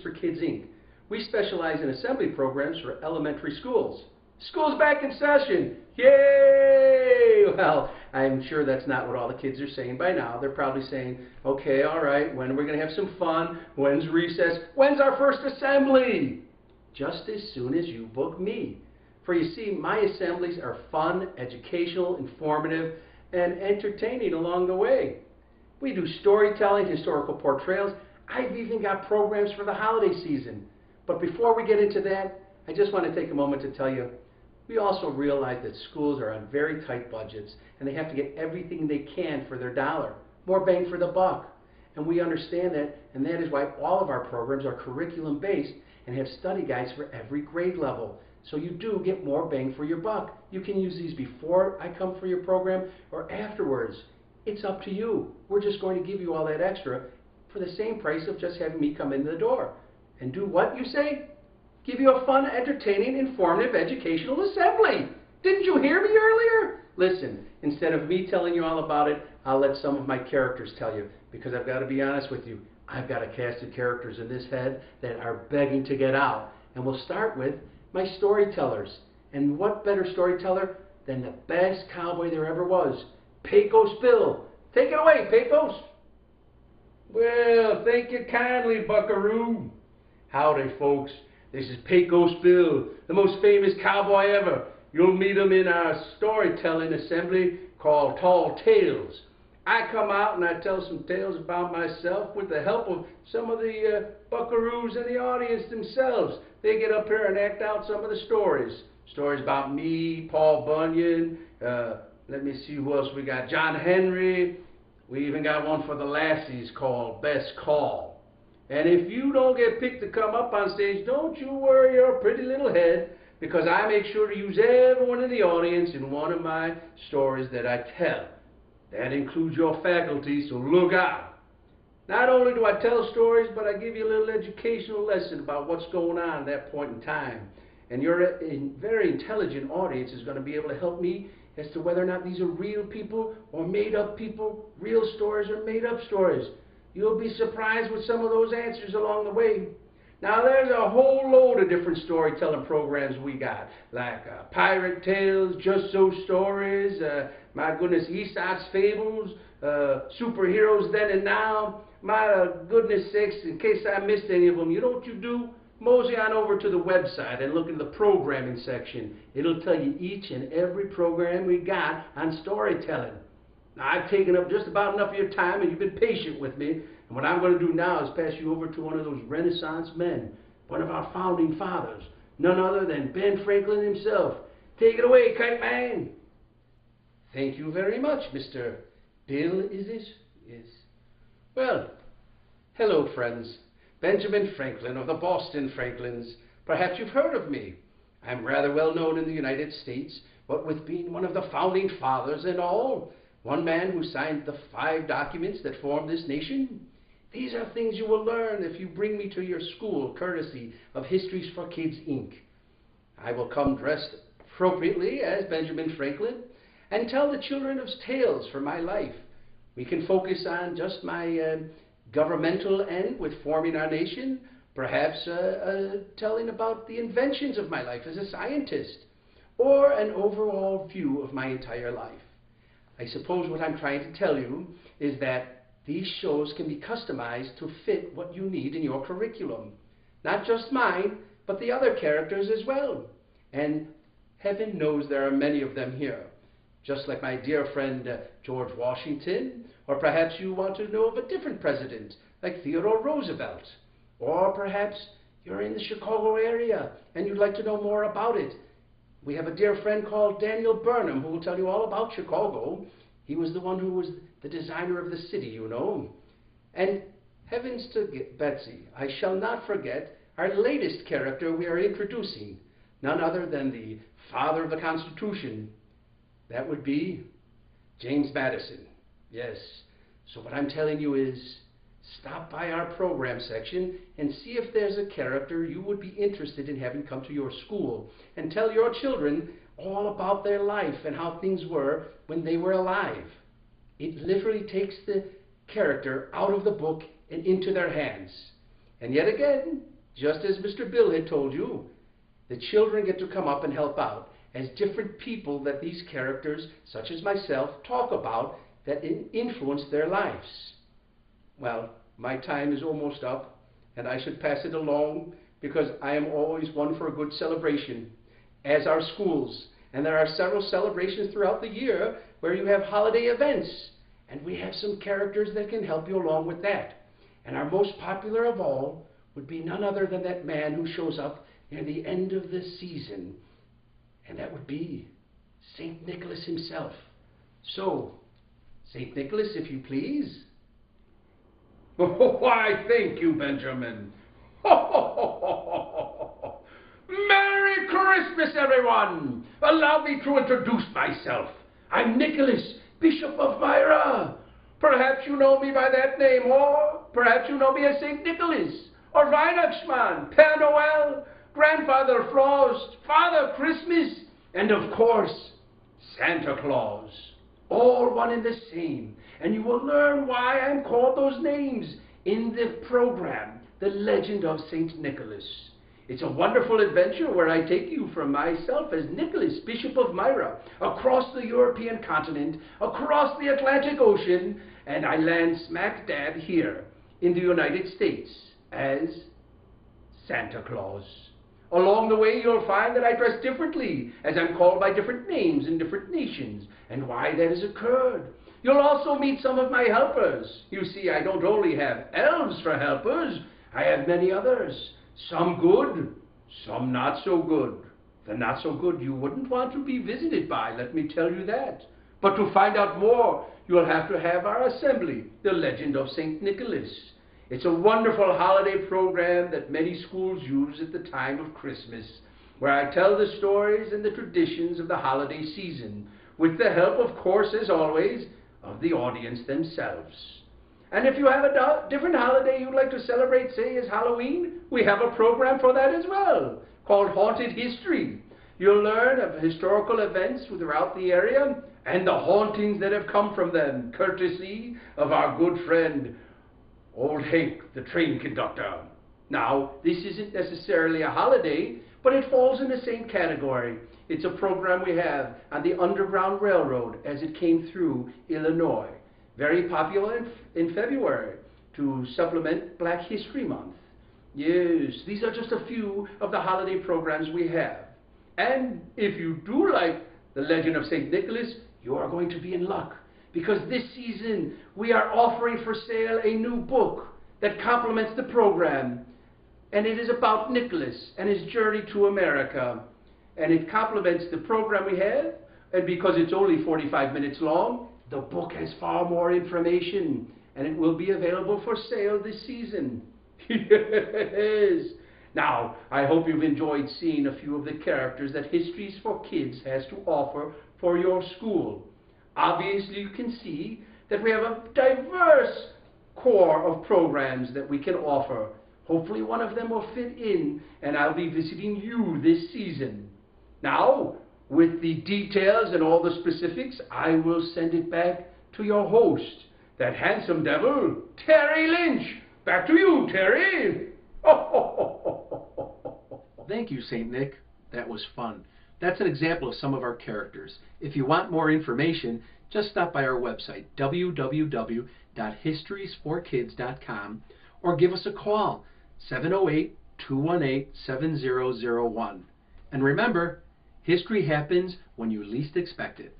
for Kids, Inc. We specialize in assembly programs for elementary schools. School's back in session! Yay! Well, I'm sure that's not what all the kids are saying by now. They're probably saying, okay, all right, when are we going to have some fun? When's recess? When's our first assembly? Just as soon as you book me. For you see, my assemblies are fun, educational, informative, and entertaining along the way. We do storytelling, historical portrayals. I've even got programs for the holiday season. But before we get into that, I just want to take a moment to tell you, we also realize that schools are on very tight budgets and they have to get everything they can for their dollar. More bang for the buck. And we understand that, and that is why all of our programs are curriculum based and have study guides for every grade level. So you do get more bang for your buck. You can use these before I come for your program or afterwards. It's up to you. We're just going to give you all that extra for the same price of just having me come in the door. And do what, you say? Give you a fun, entertaining, informative, educational assembly. Didn't you hear me earlier? Listen, instead of me telling you all about it, I'll let some of my characters tell you, because I've got to be honest with you. I've got a cast of characters in this head that are begging to get out. And we'll start with my storytellers. And what better storyteller than the best cowboy there ever was, Pecos Bill. Take it away, Pecos. Well, thank you kindly, Buckaroo. Howdy, folks. This is Pecos Bill, the most famous cowboy ever. You'll meet him in our storytelling assembly called Tall Tales. I come out and I tell some tales about myself with the help of some of the buckaroos in the audience themselves. They get up here and act out some of the stories. Stories about me, Paul Bunyan, let me see who else we got. John Henry. We even got one for the lassies called Best Call. And if you don't get picked to come up on stage, don't you worry your pretty little head, because I make sure to use everyone in the audience in one of my stories that I tell. That includes your faculty, so look out. Not only do I tell stories, but I give you a little educational lesson about what's going on at that point in time. And your very intelligent audience is going to be able to help me as to whether or not these are real people or made-up people, real stories or made-up stories. You'll be surprised with some of those answers along the way. Now, there's a whole load of different storytelling programs we got, like Pirate Tales, Just So Stories, my goodness, Aesop's Fables, Superheroes Then and Now. My goodness sakes, in case I missed any of them, you know what you do? Mosey on over to the website and look in the programming section. It'll tell you each and every program we got on storytelling. Now, I've taken up just about enough of your time, and you've been patient with me. And what I'm going to do now is pass you over to one of those Renaissance men, one of our founding fathers, none other than Ben Franklin himself. Take it away, Kite Man. Thank you very much, Mr. Bill, is it? Yes. Well, hello, friends. Benjamin Franklin of the Boston Franklins. Perhaps you've heard of me. I'm rather well known in the United States, what with being one of the founding fathers and all, one man who signed the 5 documents that form this nation. These are things you will learn if you bring me to your school, courtesy of Histories for Kids, Inc. I will come dressed appropriately as Benjamin Franklin and tell the children of tales from my life. We can focus on just my governmental end with forming our nation, perhaps telling about the inventions of my life as a scientist, or an overall view of my entire life. I suppose what I'm trying to tell you is that these shows can be customized to fit what you need in your curriculum. Not just mine, but the other characters as well. And heaven knows there are many of them here. Just like my dear friend George Washington, or perhaps you want to know of a different president, like Theodore Roosevelt. Or perhaps you're in the Chicago area and you'd like to know more about it. We have a dear friend called Daniel Burnham who will tell you all about Chicago. He was the one who was the designer of the city, you know. And heavens to Betsy, I shall not forget our latest character we are introducing, none other than the father of the Constitution. That would be James Madison. Yes. So what I'm telling you is, stop by our program section and see if there's a character you would be interested in having come to your school, and tell your children all about their life and how things were when they were alive. It literally takes the character out of the book and into their hands. And yet again, just as Mr. Bill had told you, the children get to come up and help out as different people that these characters, such as myself, talk about that influence their lives. Well, my time is almost up, and I should pass it along because I am always one for a good celebration, as are schools. And there are several celebrations throughout the year where you have holiday events, and we have some characters that can help you along with that. And our most popular of all would be none other than that man who shows up near the end of the season, and that would be St. Nicholas himself. So, St. Nicholas, if you please. Oh, why, thank you, Benjamin. Merry Christmas, everyone! Allow me to introduce myself. I'm Nicholas, Bishop of Myra. Perhaps you know me by that name, or perhaps you know me as St. Nicholas, or Weihnachtsmann, Père Noël, Grandfather Frost, Father Christmas, and of course, Santa Claus. All one and the same, and you will learn why I'm called those names in the program, The Legend of St. Nicholas. It's a wonderful adventure where I take you from myself as Nicholas, Bishop of Myra, across the European continent, across the Atlantic Ocean, and I land smack dab here in the United States as Santa Claus. Along the way, you'll find that I dress differently, as I'm called by different names in different nations, and why that has occurred. You'll also meet some of my helpers. You see, I don't only have elves for helpers, I have many others. Some good, some not so good. The not so good you wouldn't want to be visited by, let me tell you that. But to find out more, you'll have to have our assembly, The Legend of St. Nicholas. It's a wonderful holiday program that many schools use at the time of Christmas, where I tell the stories and the traditions of the holiday season, with the help, of course, as always, of the audience themselves. And if you have a different holiday you'd like to celebrate, say as Halloween, we have a program for that as well, called Haunted History. You'll learn of historical events throughout the area and the hauntings that have come from them, courtesy of our good friend, Old Hank, the train conductor. Now, this isn't necessarily a holiday, but it falls in the same category. It's a program we have on the Underground Railroad as it came through Illinois. Very popular in February to supplement Black History Month. Yes, these are just a few of the holiday programs we have. And if you do like The Legend of St. Nicholas, you are going to be in luck, because this season we are offering for sale a new book that complements the program. And it is about Nicholas and his journey to America. And it complements the program we have, and because it's only 45 minutes long, the book has far more information, and it will be available for sale this season. Yes. Now, I hope you've enjoyed seeing a few of the characters that Histories for Kids has to offer for your school. Obviously, you can see that we have a diverse core of programs that we can offer. Hopefully one of them will fit in, and I'll be visiting you this season. Now, with the details and all the specifics, I will send it back to your host, that handsome devil, Terry Lynch. Back to you, Terry. Thank you, St. Nick. That was fun. That's an example of some of our characters. If you want more information, just stop by our website, www.historiesforkids.com, or give us a call, 708-218-7001. And remember, history happens when you least expect it.